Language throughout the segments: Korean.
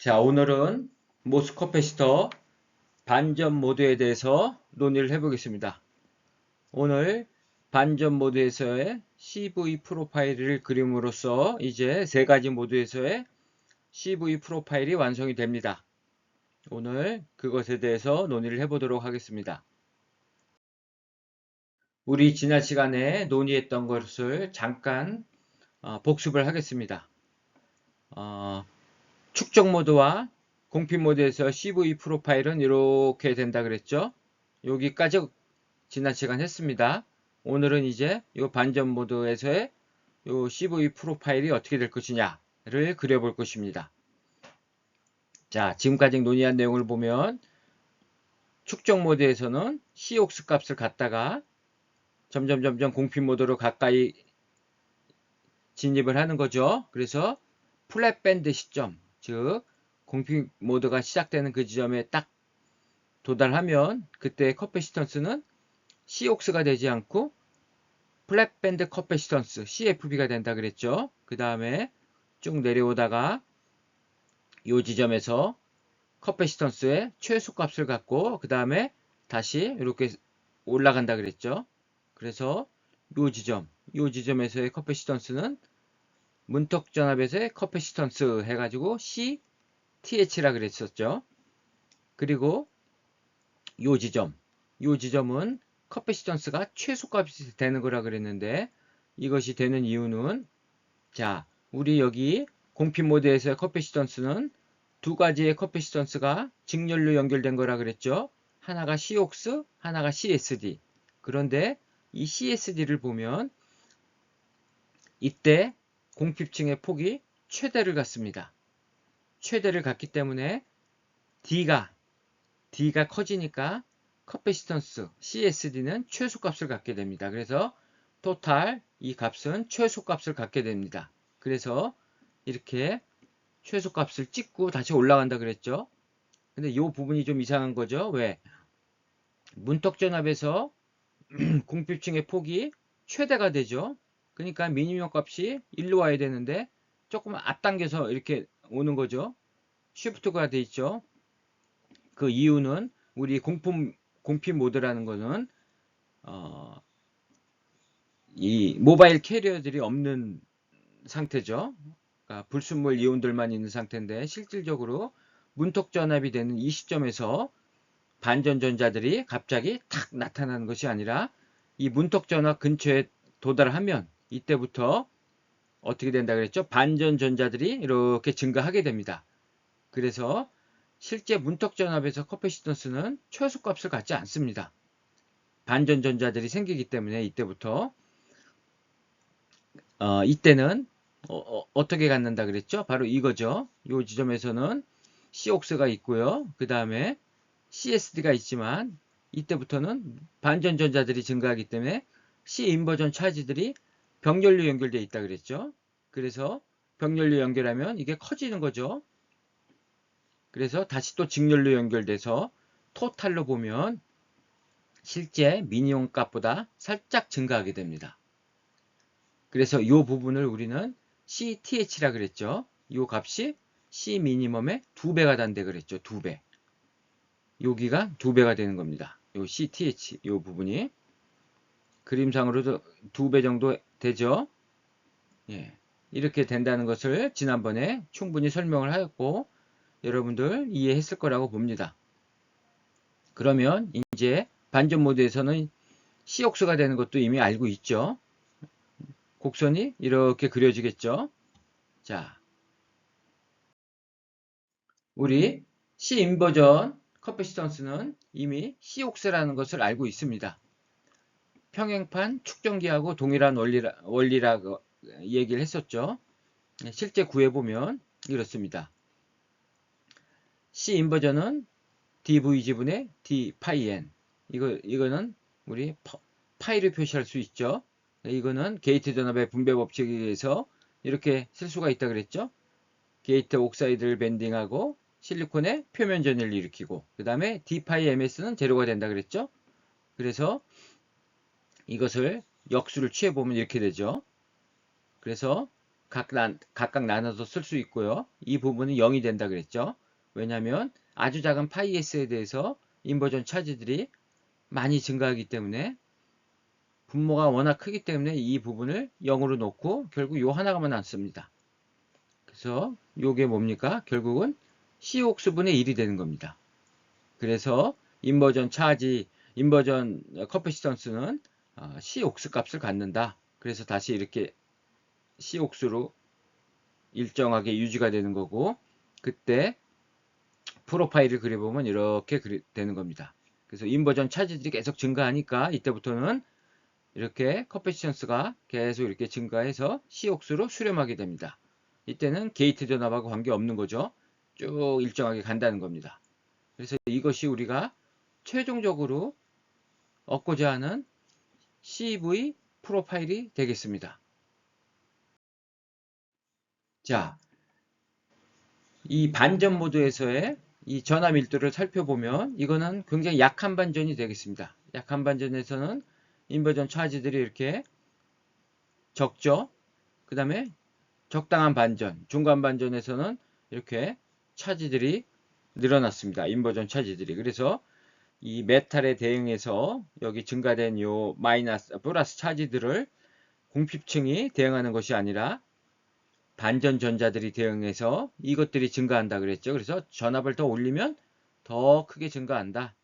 자, 오늘은 모스 커패시터 반전 모드에 대해서 논의를 해보겠습니다. 오늘 반전 모드에서의 CV 프로파일을 그림으로써 이제 세 가지 모드에서의 CV 프로파일이 완성이 됩니다. 오늘 그것에 대해서 논의를 해보도록 하겠습니다. 우리 지난 시간에 논의했던 것을 잠깐 복습을 하겠습니다. 축적 모드와 공필 모드에서 CV 프로파일은 이렇게 된다 그랬죠. 여기까지 지난 시간 했습니다. 오늘은 이제 이 반전 모드에서의 이 CV 프로파일이 어떻게 될 것이냐를 그려볼 것입니다. 자, 지금까지 논의한 내용을 보면 축적 모드에서는 COX 값을 갖다가 점점 공필 모드로 가까이 진입을 하는 거죠. 그래서 플랫 밴드 시점, 즉 공필 모드가 시작되는 그 지점에 딱 도달하면 그때 커패시턴스는 COX가 되지 않고 플랫 밴드 커패시턴스 CFB가 된다 그랬죠. 그 다음에 쭉 내려오다가 이 지점에서 커패시턴스의 최소값을 갖고 그 다음에 다시 이렇게 올라간다 그랬죠. 그래서 이 지점에서의 커패시턴스는 문턱전압에서의 커패시턴스 해가지고 CTH라 그랬었죠. 그리고 이 지점은 커패시턴스가 최소값이 되는 거라 그랬는데 이것이 되는 이유는 자, 우리 여기 공필 모드에서의 커패시턴스는 두 가지의 커패시턴스가 직렬로 연결된 거라 그랬죠. 하나가 COX, 하나가 CSD. 그런데 이 CSD를 보면 이때 공핍층의 폭이 최대를 갖습니다. 최대를 갖기 때문에 D가 커지니까 커패시턴스 CSD는 최소값을 갖게 됩니다. 그래서 토탈 이 값은 최소값을 갖게 됩니다. 그래서 이렇게 최소값을 찍고 다시 올라간다 그랬죠. 근데 이 부분이 좀 이상한 거죠. 왜? 문턱전압에서 공핍층의 폭이 최대가 되죠. 그러니까 미니멈 값이 1로 와야 되는데 조금 앞당겨서 이렇게 오는 거죠. 쉬프트가 돼 있죠. 그 이유는 우리 공필 모드라는 거는 이 모바일 캐리어들이 없는 상태죠. 그러니까 불순물 이온들만 있는 상태인데 실질적으로 문턱 전압이 되는 이 시점에서 반전 전자들이 갑자기 탁 나타나는 것이 아니라 이 문턱 전압 근처에 도달하면 이때부터 어떻게 된다 그랬죠? 반전 전자들이 이렇게 증가하게 됩니다. 그래서 실제 문턱 전압에서 커패시턴스는 최소값을 갖지 않습니다. 반전 전자들이 생기기 때문에 이때부터 이때는 어떻게 갖는다 그랬죠? 바로 이거죠. 이 지점에서는 COX가 있고요. 그 다음에 CSD가 있지만 이때부터는 반전 전자들이 증가하기 때문에 C 인버전 차지들이 병렬로 연결되어 있다 그랬죠. 그래서 병렬로 연결하면 이게 커지는 거죠. 그래서 다시 또 직렬로 연결돼서 토탈로 보면 실제 미니멈 값보다 살짝 증가하게 됩니다. 그래서 이 부분을 우리는 CTH라 그랬죠. 이 값이 C 미니멈의 2배가 단대 그랬죠. 2배. 여기가 2배가 되는 겁니다. 이 CTH 이 부분이 그림상으로도 2배 정도 되죠. 예. 이렇게 된다는 것을 지난번에 충분히 설명을 하였고 여러분들 이해했을 거라고 봅니다. 그러면 이제 반전 모드에서는 COX가 되는 것도 이미 알고 있죠. 곡선이 이렇게 그려지겠죠. 자, 우리 C 인버전 커패시턴스는 이미 COX라는 것을 알고 있습니다. 평행판 축전기하고 동일한 원리라고 얘기를 했었죠. 실제 구해보면 이렇습니다. C 인버전은 dV지분의 d 파이 n 이거는 우리 파이를 표시할 수 있죠. 이거는 게이트 전압의 분배 법칙에 의해서 이렇게 쓸 수가 있다 그랬죠. 게이트 옥사이드를 밴딩하고 실리콘의 표면 전이를 일으키고 그 다음에 d 파이 ms는 제로가 된다 그랬죠. 그래서 이것을 역수를 취해보면 이렇게 되죠. 그래서 각각 나눠서 쓸 수 있고요. 이 부분은 0이 된다 그랬죠. 왜냐하면 아주 작은 파이S에 대해서 인버전 차지들이 많이 증가하기 때문에 분모가 워낙 크기 때문에 이 부분을 0으로 놓고 결국 요 하나가만 남습니다. 그래서 요게 뭡니까? 결국은 C옥수분의 1이 되는 겁니다. 그래서 인버전 커패시턴스는 C옥수 값을 갖는다. 그래서 다시 이렇게 C옥수로 일정하게 유지가 되는 거고, 그때 프로파일을 그려보면 이렇게 되는 겁니다. 그래서 인버전 차지들이 계속 증가하니까 이때부터는 이렇게 커패시턴스가 계속 이렇게 증가해서 C옥수로 수렴하게 됩니다. 이때는 게이트 전압하고 관계없는 거죠. 쭉 일정하게 간다는 겁니다. 그래서 이것이 우리가 최종적으로 얻고자 하는 CV 프로파일이 되겠습니다. 자, 이 반전 모드에서의 이 전압 밀도를 살펴보면 이거는 굉장히 약한 반전이 되겠습니다. 약한 반전에서는 인버전 차지들이 이렇게 적죠. 그 다음에 적당한 반전, 중간 반전에서는 이렇게 차지들이 늘어났습니다. 인버전 차지들이. 그래서 이 메탈에 대응해서 여기 증가된 요 플러스 차지들을 공핍층이 대응하는 것이 아니라 반전 전자들이 대응해서 이것들이 증가한다 그랬죠. 그래서 전압을 더 올리면 더 크게 증가한다.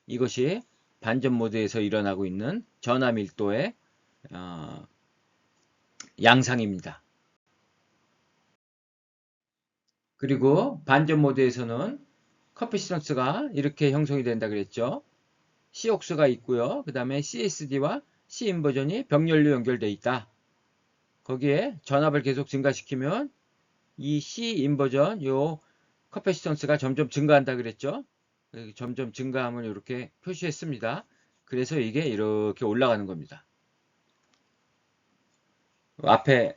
이것이 반전 모드에서 일어나고 있는 전압 밀도의 양상입니다. 그리고 반전 모드에서는 커패시턴스가 이렇게 형성이 된다 그랬죠. C옥수가 있고요. 그 다음에 CSD와 C인버전이 병렬로 연결되어 있다. 거기에 전압을 계속 증가시키면 이 C인버전 요 커패시턴스가 점점 증가한다 그랬죠. 점점 증가함을 이렇게 표시했습니다. 그래서 이게 이렇게 올라가는 겁니다. 앞에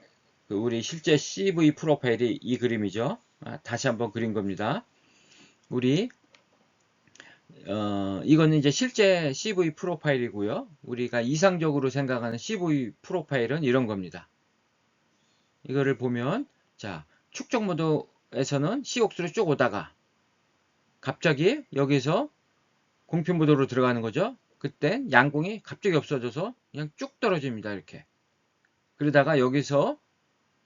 우리 실제 CV 프로파일이 이 그림이죠. 다시 한번 그린 겁니다. 이거는 이제 실제 CV 프로파일이고요. 우리가 이상적으로 생각하는 CV 프로파일은 이런 겁니다. 이거를 보면, 자, 축적 모드에서는 C옥수로 쭉 오다가, 갑자기 여기서 공필 모드로 들어가는 거죠. 그때 양공이 갑자기 없어져서 그냥 쭉 떨어집니다. 이렇게. 그러다가 여기서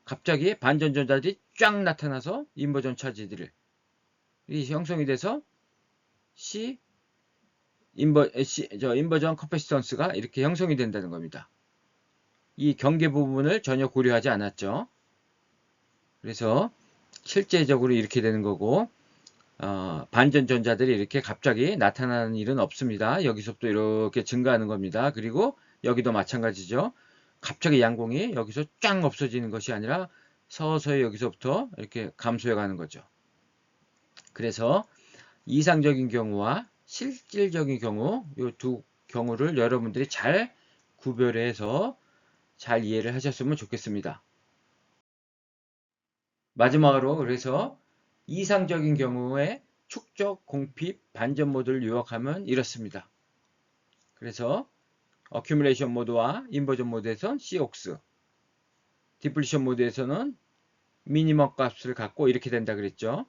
갑자기 반전 전자들이 쫙 나타나서 인버전 차지들이 형성이 돼서 인버전 커패시턴스가 이렇게 형성이 된다는 겁니다. 이 경계 부분을 전혀 고려하지 않았죠. 그래서 실제적으로 이렇게 되는 거고, 반전 전자들이 이렇게 갑자기 나타나는 일은 없습니다. 여기서부터 이렇게 증가하는 겁니다. 그리고 여기도 마찬가지죠. 갑자기 양공이 여기서 쫙 없어지는 것이 아니라 서서히 여기서부터 이렇게 감소해 가는 거죠. 그래서 이상적인 경우와 실질적인 경우, 이 두 경우를 여러분들이 잘 구별해서 잘 이해를 하셨으면 좋겠습니다. 마지막으로 그래서 이상적인 경우에 축적, 공핍, 반전 모드를 요약하면 이렇습니다. 그래서 어큐뮬레이션 모드와 인버전 모드에서는 C옥스, 디플리션 모드에서는 미니멈 값을 갖고 이렇게 된다 그랬죠.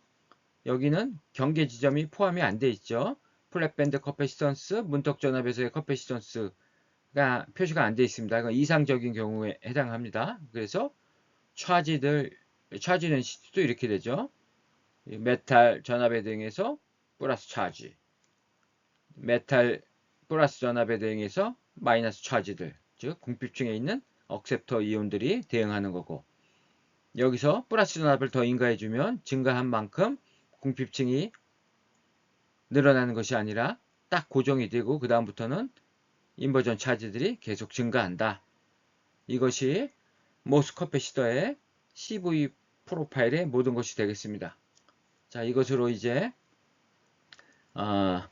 여기는 경계 지점이 포함이 안 돼 있죠. 플랫밴드 커패시턴스, 문턱 전압에서의 커패시턴스가 표시가 안 돼 있습니다. 이건 이상적인 경우에 해당합니다. 그래서 차지 덴시티도 이렇게 되죠. 메탈 전압에 대응해서 플러스 차지, 메탈 플러스 전압에 대응해서 마이너스 차지들, 즉 공핍층에 있는 억셉터 이온들이 대응하는 거고, 여기서 플러스 전압을 더 인가해주면 증가한 만큼 공핍층이 늘어나는 것이 아니라 딱 고정이 되고 그 다음부터는 인버전 차지들이 계속 증가한다. 이것이 모스 커패시터의 CV 프로파일의 모든 것이 되겠습니다. 자, 이것으로 이제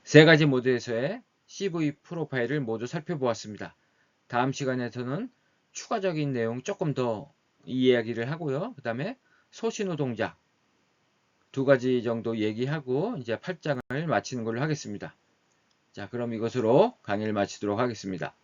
세 가지 모드에서의 CV 프로파일을 모두 살펴보았습니다. 다음 시간에서는 추가적인 내용 조금 더 이야기를 하고요. 그 다음에 소신호 동작 두 가지 정도 얘기하고 이제 8장을 마치는 걸로 하겠습니다. 자, 그럼 이것으로 강의를 마치도록 하겠습니다.